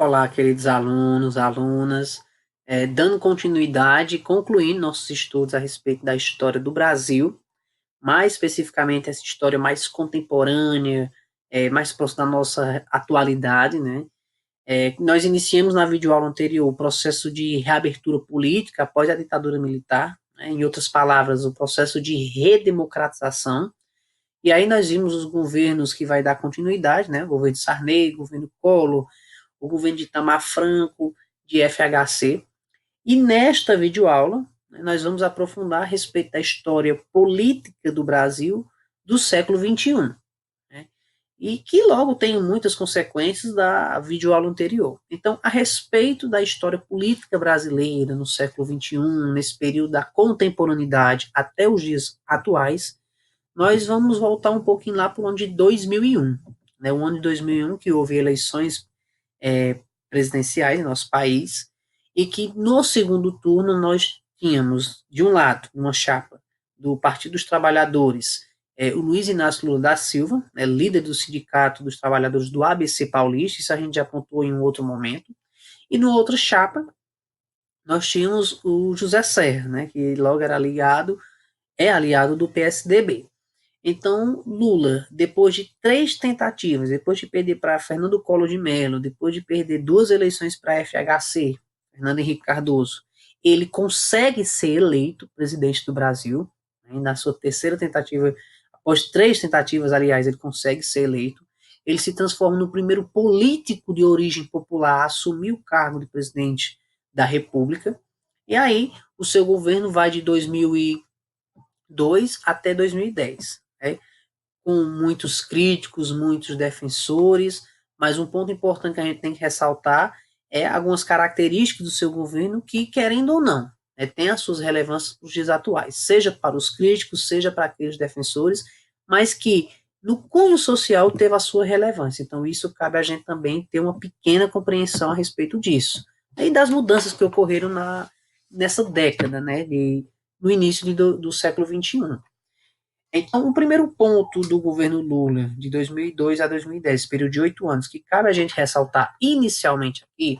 Olá, queridos alunos, alunas, dando continuidade, concluindo nossos estudos a respeito da história do Brasil, mais especificamente essa história mais contemporânea, mais próxima da nossa atualidade, né? Nós iniciamos na videoaula anterior o processo de reabertura política após a ditadura militar, né? Em outras palavras, o processo de redemocratização, e aí nós vimos os governos que vai dar continuidade, né? O governo de Sarney, o governo Collor, o governo de Itamar Franco, de FHC. E nesta videoaula, né, nós vamos aprofundar a respeito da história política do Brasil do século XXI, né? E que logo tem muitas consequências da videoaula anterior. Então, a respeito da história política brasileira no século XXI, nesse período da contemporaneidade até os dias atuais, nós vamos voltar um pouquinho lá para o ano de 2001, né? O ano de 2001 que houve eleições presidenciais em nosso país, e que no segundo turno nós tínhamos, de um lado, uma chapa do Partido dos Trabalhadores, o Luiz Inácio Lula da Silva, líder do Sindicato dos Trabalhadores do ABC Paulista, isso a gente já apontou em um outro momento, e no outra chapa nós tínhamos o José Serra, né, que logo era aliado do PSDB. Então, Lula, depois de três tentativas, depois de perder para Fernando Collor de Mello, depois de perder duas eleições para FHC, Fernando Henrique Cardoso, ele consegue ser eleito presidente do Brasil, né, na sua terceira tentativa, após três tentativas, aliás, ele consegue ser eleito. Ele se transforma no primeiro político de origem popular a assumir o cargo de presidente da República. E aí, o seu governo vai de 2002 até 2010, né? Com muitos críticos, muitos defensores, mas um ponto importante que a gente tem que ressaltar é algumas características do seu governo que, querendo ou não, tem as suas relevâncias para os dias atuais, seja para os críticos, seja para aqueles defensores, mas que no cunho social teve a sua relevância. Então, isso cabe a gente também ter uma pequena compreensão a respeito disso. E das mudanças que ocorreram nessa década, né, no início do século XXI. Então, o primeiro ponto do governo Lula, de 2002 a 2010, período de 8 anos, que cabe a gente ressaltar inicialmente aqui,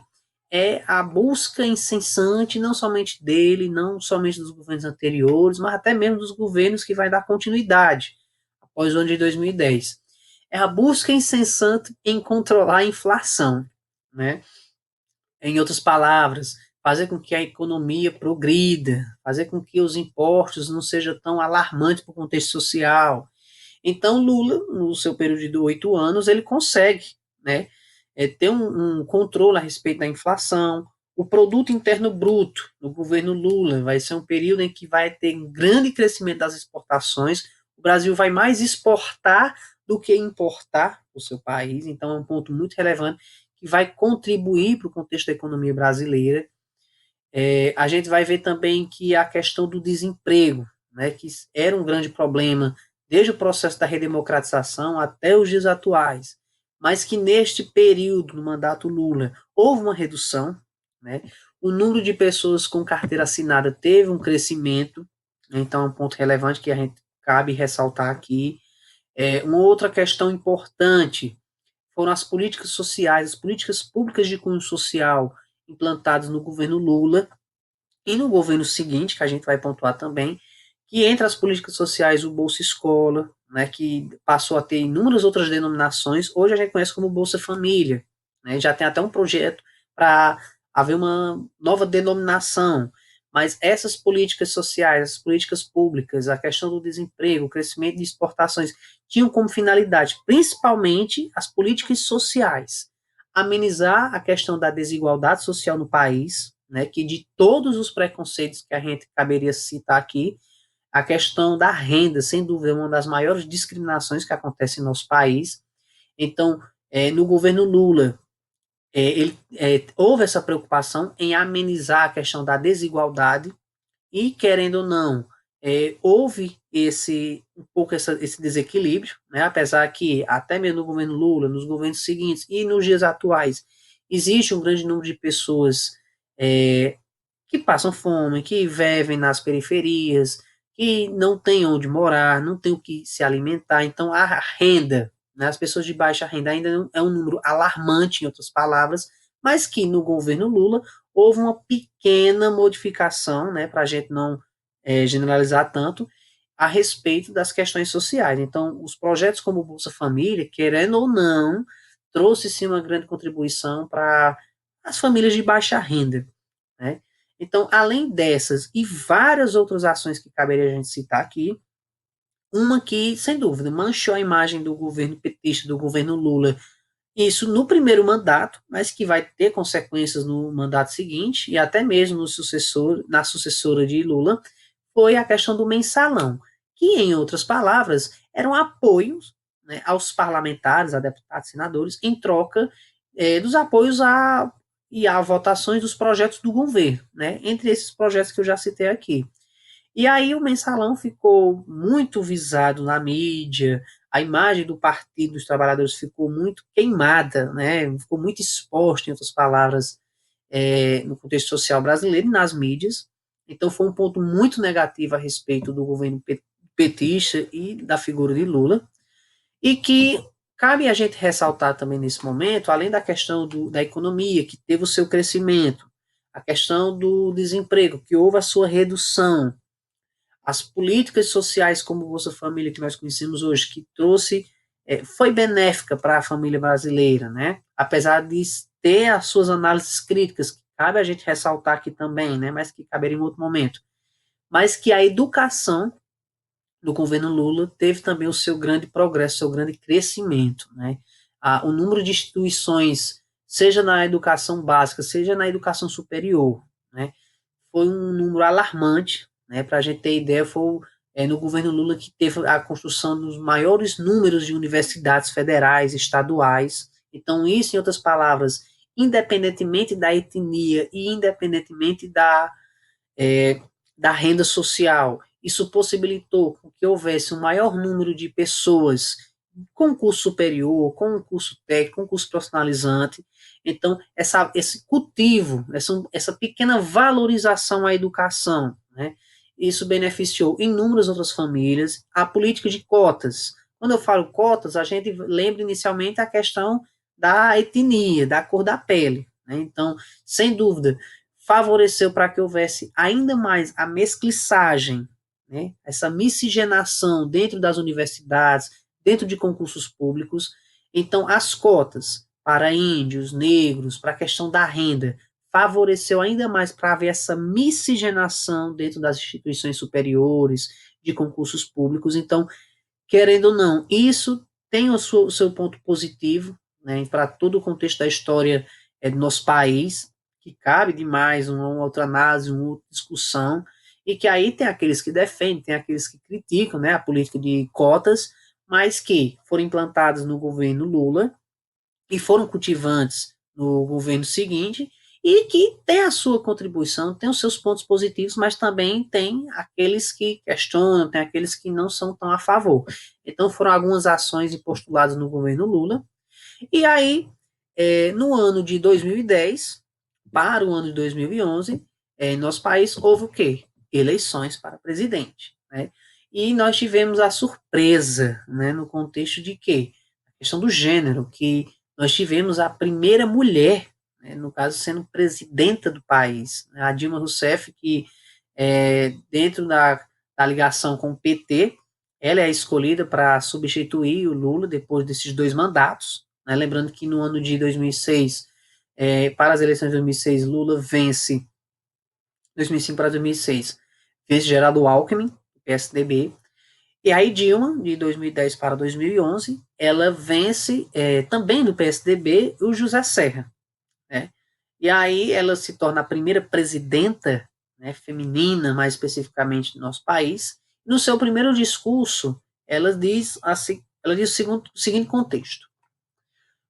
é a busca incessante, não somente dele, não somente dos governos anteriores, mas até mesmo dos governos que vai dar continuidade após o ano de 2010. É a busca incessante em controlar a inflação, né? Em outras palavras, fazer com que a economia progrida, fazer com que os impostos não sejam tão alarmantes para o contexto social. Então, Lula, no seu período de 8 anos, ele consegue, né, ter um controle a respeito da inflação. O produto interno bruto no governo Lula vai ser um período em que vai ter um grande crescimento das exportações. O Brasil vai mais exportar do que importar o seu país, então é um ponto muito relevante que vai contribuir para o contexto da economia brasileira. A gente vai ver também que a questão do desemprego, né, que era um grande problema desde o processo da redemocratização até os dias atuais, mas que neste período, no mandato Lula, houve uma redução, né, o número de pessoas com carteira assinada teve um crescimento, então é um ponto relevante que a gente cabe ressaltar aqui. Uma outra questão importante foram as políticas sociais, as políticas públicas de cunho social implantadas no governo Lula, e no governo seguinte, que a gente vai pontuar também, que entre as políticas sociais o Bolsa Escola, né, que passou a ter inúmeras outras denominações, hoje a gente conhece como Bolsa Família, né, já tem até um projeto para haver uma nova denominação, mas essas políticas sociais, as políticas públicas, a questão do desemprego, o crescimento de exportações, tinham como finalidade, principalmente as políticas sociais, amenizar a questão da desigualdade social no país, né, que de todos os preconceitos que a gente caberia citar aqui, a questão da renda, sem dúvida, é uma das maiores discriminações que acontece em nosso país. Então, no governo Lula, houve essa preocupação em amenizar a questão da desigualdade e, querendo ou não, houve um pouco esse desequilíbrio, né, apesar que até mesmo no governo Lula, nos governos seguintes e nos dias atuais, existe um grande número de pessoas é, que passam fome, que vivem nas periferias, que não têm onde morar, não têm o que se alimentar. Então, a renda, né, as pessoas de baixa renda ainda é um número alarmante, em outras palavras, mas que no governo Lula houve uma pequena modificação, né, para a gente não generalizar tanto, a respeito das questões sociais. Então, os projetos como o Bolsa Família, querendo ou não, trouxe sim uma grande contribuição para as famílias de baixa renda, né? Então, além dessas e várias outras ações que caberia a gente citar aqui, uma que, sem dúvida, manchou a imagem do governo petista, do governo Lula, isso no primeiro mandato, mas que vai ter consequências no mandato seguinte e até mesmo no sucessor, na sucessora de Lula, foi a questão do mensalão, que, em outras palavras, eram apoios, né, aos parlamentares, a deputados, senadores, em troca dos apoios e a votações dos projetos do governo, né, entre esses projetos que eu já citei aqui. E aí o mensalão ficou muito visado na mídia, a imagem do Partido dos Trabalhadores ficou muito queimada, né, ficou muito exposta, em outras palavras, no contexto social brasileiro e nas mídias. Então foi um ponto muito negativo a respeito do governo petista e da figura de Lula, e que cabe a gente ressaltar também nesse momento, além da questão da economia, que teve o seu crescimento, a questão do desemprego, que houve a sua redução, as políticas sociais como o Bolsa Família que nós conhecemos hoje, que trouxe, foi benéfica para a família brasileira, né? Apesar de ter as suas análises críticas, que cabe a gente ressaltar aqui também, né? Mas que caberia em outro momento. Mas que a educação do governo Lula teve também o seu grande progresso, o seu grande crescimento, né? O número de instituições, seja na educação básica, seja na educação superior, né? Foi um número alarmante, né? Para a gente ter ideia, foi no governo Lula que teve a construção dos maiores números de universidades federais, estaduais. Então, isso, em outras palavras, independentemente da etnia e independentemente da renda social, isso possibilitou que houvesse um maior número de pessoas com curso superior, com curso técnico, com curso profissionalizante. Então, esse cultivo, essa pequena valorização à educação, né, isso beneficiou inúmeras outras famílias. A política de cotas. Quando eu falo cotas, a gente lembra inicialmente a questão da etnia, da cor da pele. Né? Então, sem dúvida, favoreceu para que houvesse ainda mais a mescliçagem, né, essa miscigenação dentro das universidades, dentro de concursos públicos. Então, as cotas para índios, negros, para a questão da renda, favoreceu ainda mais para haver essa miscigenação dentro das instituições superiores, de concursos públicos. Então, querendo ou não, isso tem o seu ponto positivo, né, para todo o contexto da história do nosso país, que cabe demais uma outra análise, uma outra discussão, e que aí tem aqueles que defendem, tem aqueles que criticam, né, a política de cotas, mas que foram implantadas no governo Lula e foram cultivantes no governo seguinte, e que tem a sua contribuição, tem os seus pontos positivos, mas também tem aqueles que questionam, tem aqueles que não são tão a favor. Então foram algumas ações e postulados no governo Lula, e aí, no ano de 2010, para o ano de 2011, em nosso país houve o quê? Eleições para presidente, né? E nós tivemos a surpresa, né, no contexto de quê? A questão do gênero, que nós tivemos a primeira mulher, né, no caso sendo presidenta do país, né, a Dilma Rousseff, que dentro da ligação com o PT, ela é escolhida para substituir o Lula depois desses dois mandatos, né? Lembrando que no ano de 2006, para as eleições de 2006, Lula vence, 2005 para 2006, vence Geraldo Alckmin, do PSDB, e aí Dilma, de 2010 para 2011, ela vence também do PSDB o José Serra, né? E aí ela se torna a primeira presidenta, né, feminina, mais especificamente do nosso país. No seu primeiro discurso, ela diz assim, ela diz o seguinte contexto: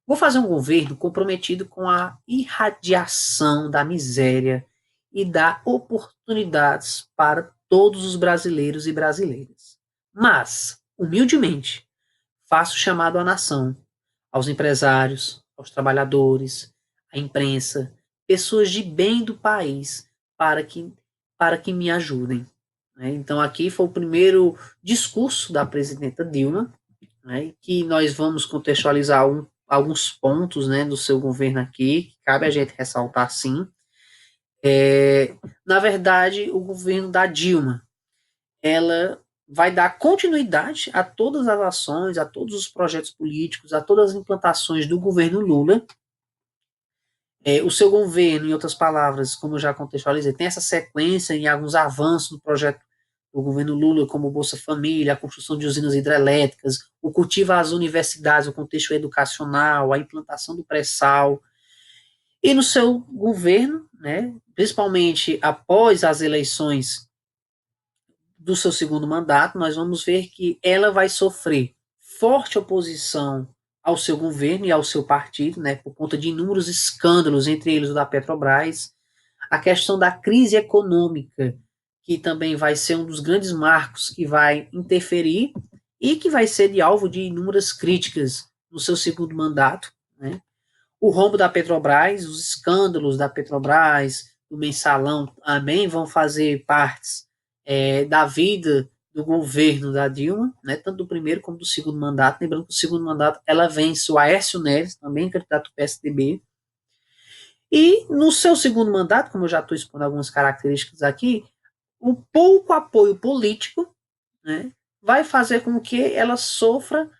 vou fazer um governo comprometido com a irradiação da miséria e dar oportunidades para todos os brasileiros e brasileiras. Mas, humildemente, faço chamado à nação, aos empresários, aos trabalhadores, à imprensa, pessoas de bem do país, para que, para que me ajudem. Né? Então, aqui foi o primeiro discurso da presidenta Dilma, né, que nós vamos contextualizar alguns pontos, né, do seu governo aqui, que cabe a gente ressaltar sim. Na verdade, o governo da Dilma, ela vai dar continuidade a todas as ações, a todos os projetos políticos, a todas as implantações do governo Lula. O seu governo, em outras palavras, como eu já contextualizei, tem essa sequência em alguns avanços do projeto do governo Lula, como o Bolsa Família, a construção de usinas hidrelétricas, o cultivo às universidades, o contexto educacional, a implantação do pré-sal. E no seu governo, né, principalmente após as eleições do seu segundo mandato, nós vamos ver que ela vai sofrer forte oposição ao seu governo e ao seu partido, né, por conta de inúmeros escândalos, entre eles o da Petrobras, a questão da crise econômica, que também vai ser um dos grandes marcos que vai interferir e que vai ser de alvo de inúmeras críticas no seu segundo mandato, né? O rombo da Petrobras, os escândalos da Petrobras, do mensalão, também vão fazer partes da vida do governo da Dilma, né, tanto do primeiro como do segundo mandato. Lembrando que o segundo mandato ela vence o Aécio Neves, também candidato do PSDB. E no seu segundo mandato, como eu já estou expondo algumas características aqui, o pouco apoio político, né, vai fazer com que ela sofra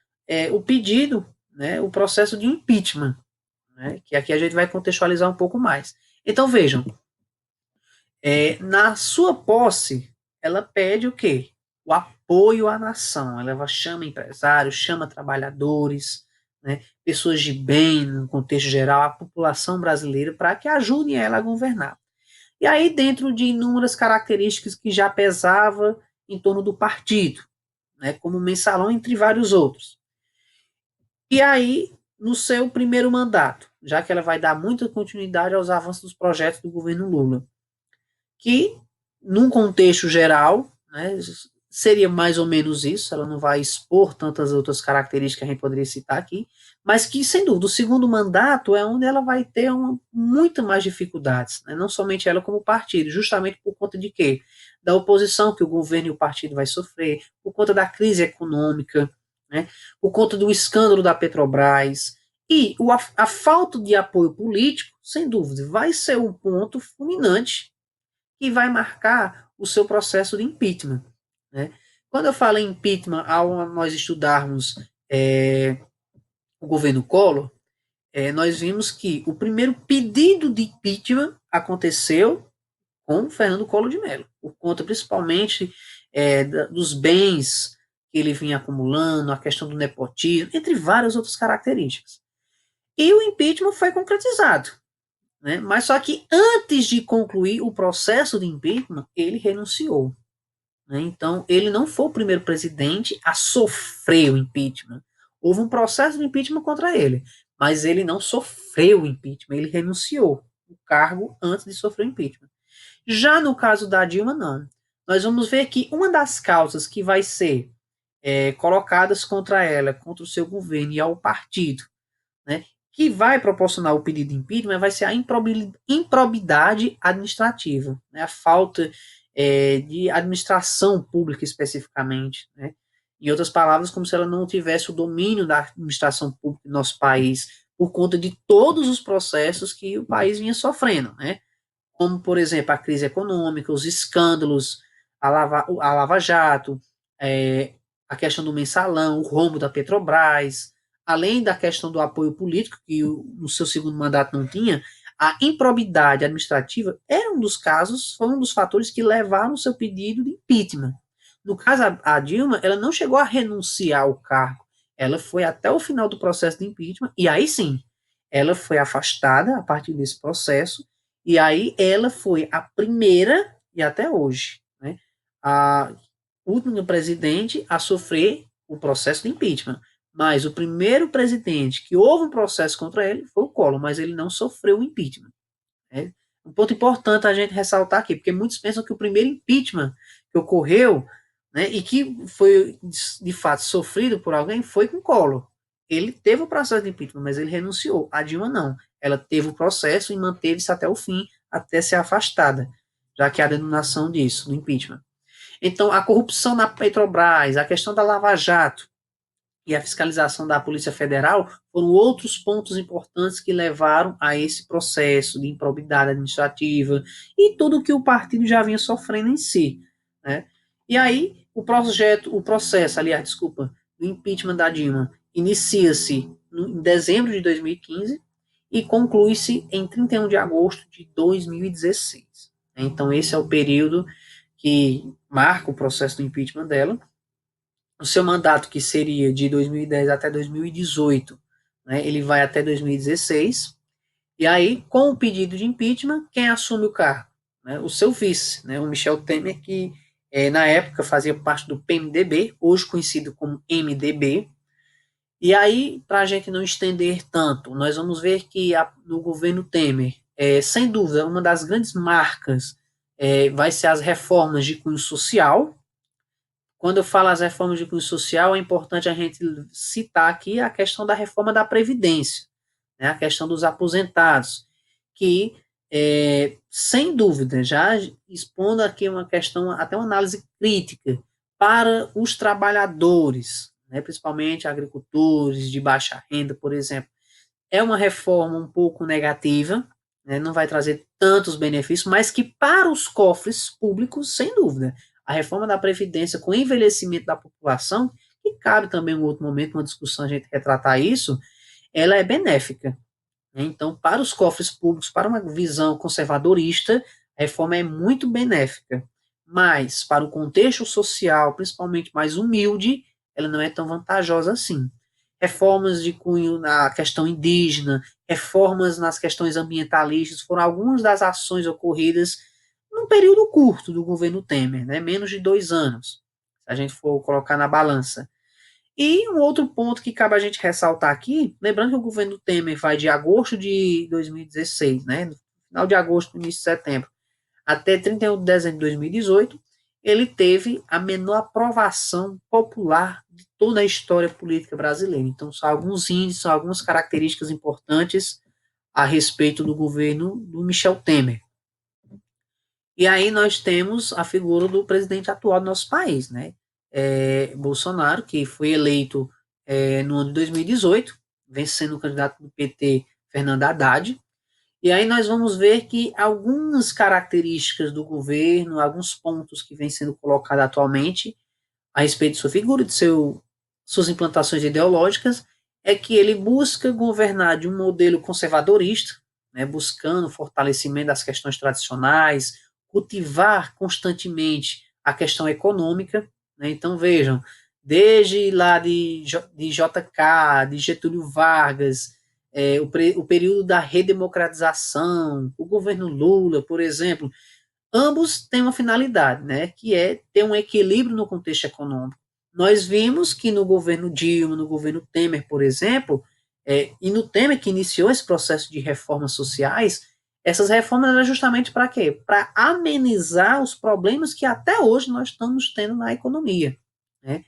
o pedido, né, o processo de impeachment, né, que aqui a gente vai contextualizar um pouco mais. Então vejam, na sua posse, ela pede o quê? O apoio à nação. Ela chama empresários, chama trabalhadores, né, pessoas de bem, no contexto geral, a população brasileira, para que ajudem ela a governar. E aí, dentro de inúmeras características que já pesava em torno do partido, né, como o mensalão, entre vários outros. E aí, no seu primeiro mandato, já que ela vai dar muita continuidade aos avanços dos projetos do governo Lula, que, num contexto geral, né, seria mais ou menos isso, ela não vai expor tantas outras características que a gente poderia citar aqui, mas que, sem dúvida, o segundo mandato é onde ela vai ter muito mais dificuldades, né, não somente ela como partido, justamente por conta de quê? Da oposição que o governo e o partido vai sofrer, por conta da crise econômica, né, por conta do escândalo da Petrobras, e a falta de apoio político, sem dúvida, vai ser um ponto fulminante que vai marcar o seu processo de impeachment. Né? Quando eu falo em impeachment, ao nós estudarmos o governo Collor, nós vimos que o primeiro pedido de impeachment aconteceu com Fernando Collor de Mello, por conta principalmente dos bens que ele vinha acumulando, a questão do nepotismo, entre várias outras características. E o impeachment foi concretizado. Né? Mas só que antes de concluir o processo de impeachment, ele renunciou. Né? Então, ele não foi o primeiro presidente a sofrer o impeachment. Houve um processo de impeachment contra ele, mas ele não sofreu o impeachment, ele renunciou o cargo antes de sofrer o impeachment. Já no caso da Dilma, não. Nós vamos ver que uma das causas que vai ser colocadas contra ela, contra o seu governo e ao partido, né, que vai proporcionar o pedido de impeachment vai ser a improbidade administrativa, né, a falta de administração pública especificamente. Né. Em outras palavras, como se ela não tivesse o domínio da administração pública no nosso país, por conta de todos os processos que o país vinha sofrendo, né, como, por exemplo, a crise econômica, os escândalos, a Lava Jato, a questão do mensalão, o rombo da Petrobras, além da questão do apoio político, que no seu segundo mandato não tinha, a improbidade administrativa era um dos casos, foi um dos fatores que levaram o seu pedido de impeachment. No caso, a Dilma, ela não chegou a renunciar ao cargo, ela foi até o final do processo de impeachment, e aí sim, ela foi afastada a partir desse processo, e aí ela foi a primeira, e até hoje, né, a última presidente a sofrer o processo de impeachment. Mas o primeiro presidente que houve um processo contra ele foi o Collor, mas ele não sofreu o impeachment. Né? Um ponto importante a gente ressaltar aqui, porque muitos pensam que o primeiro impeachment que ocorreu, né, e que foi de fato sofrido por alguém, foi com Collor. Ele teve o processo de impeachment, mas ele renunciou. A Dilma não. Ela teve o processo e manteve-se até o fim, até ser afastada, já que há a denominação disso, do impeachment. Então, a corrupção na Petrobras, a questão da Lava Jato, e a fiscalização da Polícia Federal foram outros pontos importantes que levaram a esse processo de improbidade administrativa e tudo que o partido já vinha sofrendo em si, né? E aí o processo, aliás, desculpa, do impeachment da Dilma inicia-se em dezembro de 2015 e conclui-se em 31 de agosto de 2016. Então esse é o período que marca o processo do impeachment dela. O seu mandato, que seria de 2010 até 2018, né, ele vai até 2016, e aí, com o pedido de impeachment, quem assume o cargo? Né, o seu vice, né, o Michel Temer, que na época fazia parte do PMDB, hoje conhecido como MDB. E aí, para a gente não estender tanto, nós vamos ver que no governo Temer, sem dúvida, uma das grandes marcas vai ser as reformas de cunho social. Quando eu falo as reformas de cunho social, é importante a gente citar aqui a questão da reforma da Previdência, né, a questão dos aposentados, que, sem dúvida, já expondo aqui uma questão, até uma análise crítica para os trabalhadores, né, principalmente agricultores de baixa renda, por exemplo. É uma reforma um pouco negativa, né, não vai trazer tantos benefícios, mas que para os cofres públicos, sem dúvida, a reforma da Previdência com o envelhecimento da população, que cabe também em um outro momento, uma discussão a gente retratar isso, ela é benéfica. Né? Então, para os cofres públicos, para uma visão conservadorista, a reforma é muito benéfica. Mas, para o contexto social, principalmente mais humilde, ela não é tão vantajosa assim. Reformas de cunho na questão indígena, reformas nas questões ambientalistas, foram algumas das ações ocorridas num período curto do governo Temer, né? Menos de 2 anos, se a gente for colocar na balança. E um outro ponto que cabe a gente ressaltar aqui, lembrando que o governo Temer vai de agosto de 2016, né, no final de agosto, início de setembro, até 31 de dezembro de 2018, ele teve a menor aprovação popular de toda a história política brasileira. Então, são alguns índices, são algumas características importantes a respeito do governo do Michel Temer. E aí nós temos a figura do presidente atual do nosso país, né? Bolsonaro, que foi eleito no ano de 2018, vencendo o candidato do PT, Fernando Haddad. E aí nós vamos ver que algumas características do governo, alguns pontos que vêm sendo colocados atualmente a respeito de sua figura, suas implantações ideológicas, é que ele busca governar de um modelo conservadorista, né, buscando o fortalecimento das questões tradicionais, cultivar constantemente a questão econômica. Né, então, vejam, desde lá de JK, de Getúlio Vargas, o período da redemocratização, o governo Lula, por exemplo, ambos têm uma finalidade, né, que é ter um equilíbrio no contexto econômico. Nós vimos que no governo Dilma, no governo Temer, por exemplo, e no Temer que iniciou esse processo de reformas sociais, essas reformas eram justamente para quê? Para amenizar os problemas que até hoje nós estamos tendo na economia. Né?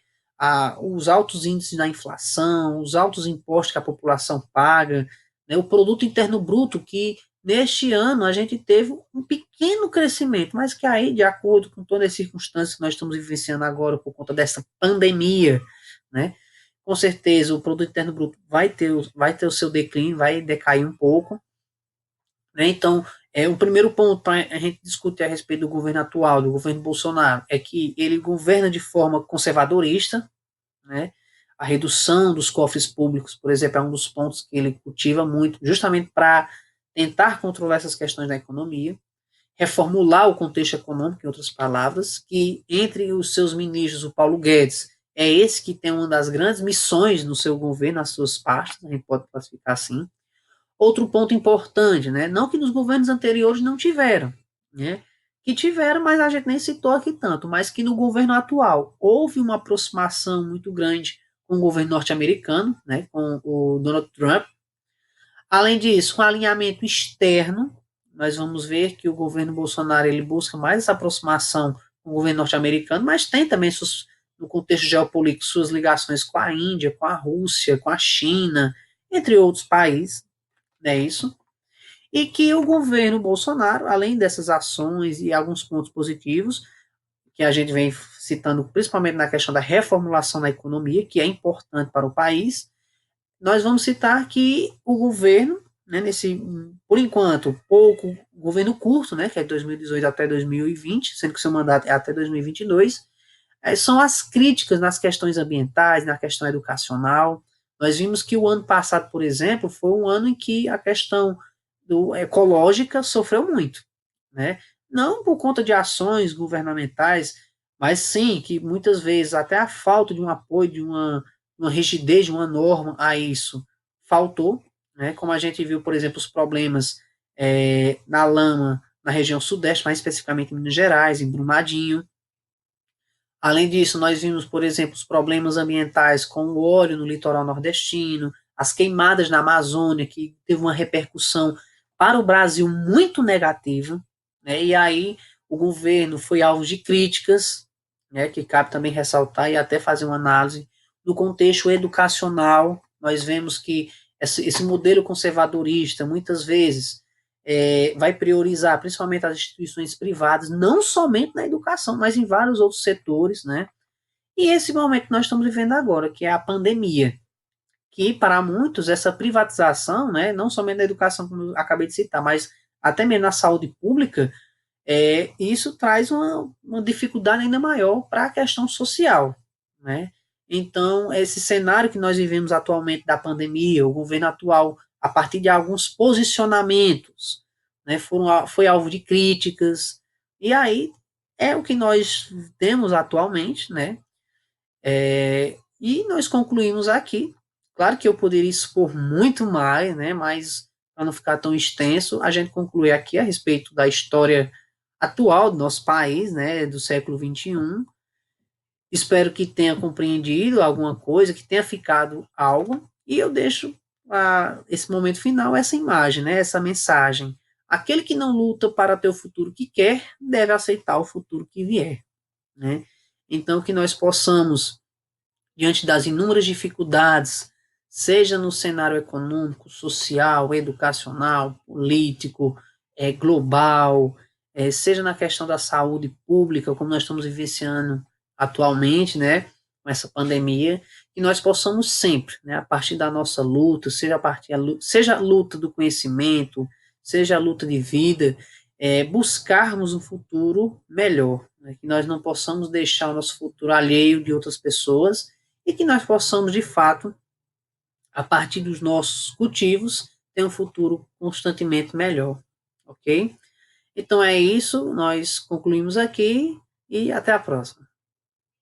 Os altos índices da inflação, os altos impostos que a população paga, né? O produto interno bruto que neste ano a gente teve um pequeno crescimento, mas que aí, de acordo com todas as circunstâncias que nós estamos vivenciando agora por conta dessa pandemia, né? Com certeza o produto interno bruto vai ter o seu declínio, vai decair um pouco. Né? Então, o primeiro ponto para a gente discutir a respeito do governo atual, do governo Bolsonaro, é que ele governa de forma conservadorista, né? A redução dos cofres públicos, por exemplo, é um dos pontos que ele cultiva muito, justamente para tentar controlar essas questões da economia, reformular o contexto econômico, em outras palavras, que entre os seus ministros, o Paulo Guedes, é esse que tem uma das grandes missões no seu governo, nas suas pastas, a gente pode classificar assim. Outro ponto importante, né? Não que nos governos anteriores não tiveram, né? Que tiveram, mas a gente nem citou aqui tanto, mas que no governo atual houve uma aproximação muito grande com o governo norte-americano, né? Com o Donald Trump. Além disso, com alinhamento externo, nós vamos ver que o governo Bolsonaro ele busca mais essa aproximação com o governo norte-americano, mas tem também no contexto geopolítico suas ligações com a Índia, com a Rússia, com a China, entre outros países, é isso. E que o governo Bolsonaro, além dessas ações e alguns pontos positivos, que a gente vem citando principalmente na questão da reformulação da economia, que é importante para o país, nós vamos citar que o governo, né, por enquanto, pouco, governo curto, né, que é de 2018 até 2020, sendo que o seu mandato é até 2022, são as críticas nas questões ambientais, na questão educacional. Nós vimos que o ano passado, por exemplo, foi um ano em que a questão ecológica sofreu muito, né? Não por conta de ações governamentais, mas sim que muitas vezes até a falta de um apoio, uma rigidez, de uma norma a isso faltou, né? Como a gente viu, por exemplo, os problemas na lama na região sudeste, mais especificamente em Minas Gerais, em Brumadinho. Além disso, nós vimos, por exemplo, os problemas ambientais com o óleo no litoral nordestino, as queimadas na Amazônia, que teve uma repercussão para o Brasil muito negativa, né? E aí o governo foi alvo de críticas, né, que cabe também ressaltar e até fazer uma análise no contexto educacional. Nós vemos que esse modelo conservadorista, muitas vezes, vai priorizar principalmente as instituições privadas, não somente na educação, mas em vários outros setores, né? E esse momento que nós estamos vivendo agora, que é a pandemia, que para muitos essa privatização, né, não somente na educação, como eu acabei de citar, mas até mesmo na saúde pública, isso traz uma dificuldade ainda maior para a questão social, né? Então, esse cenário que nós vivemos atualmente da pandemia, o governo atual, a partir de alguns posicionamentos, né, foi alvo de críticas, e aí é o que nós temos atualmente, né? E nós concluímos aqui. Claro que eu poderia expor muito mais, né? Mas para não ficar tão extenso, a gente conclui aqui a respeito da história atual do nosso país, né? Do século XXI. Espero que tenha compreendido alguma coisa, que tenha ficado algo. E eu deixo esse momento final, essa imagem, né? Essa mensagem. Aquele que não luta para ter o futuro que quer, deve aceitar o futuro que vier, né? Então, que nós possamos diante das inúmeras dificuldades, seja no cenário econômico, social, educacional, político, global, seja na questão da saúde pública, como nós estamos vivenciando atualmente, né, com essa pandemia, que nós possamos sempre, né, a partir da nossa luta, seja a luta do conhecimento, seja a luta de vida, buscarmos um futuro melhor, né, que nós não possamos deixar o nosso futuro alheio de outras pessoas, e que nós possamos, de fato, a partir dos nossos cultivos, ter um futuro constantemente melhor, ok? Então é isso, nós concluímos aqui e até a próxima.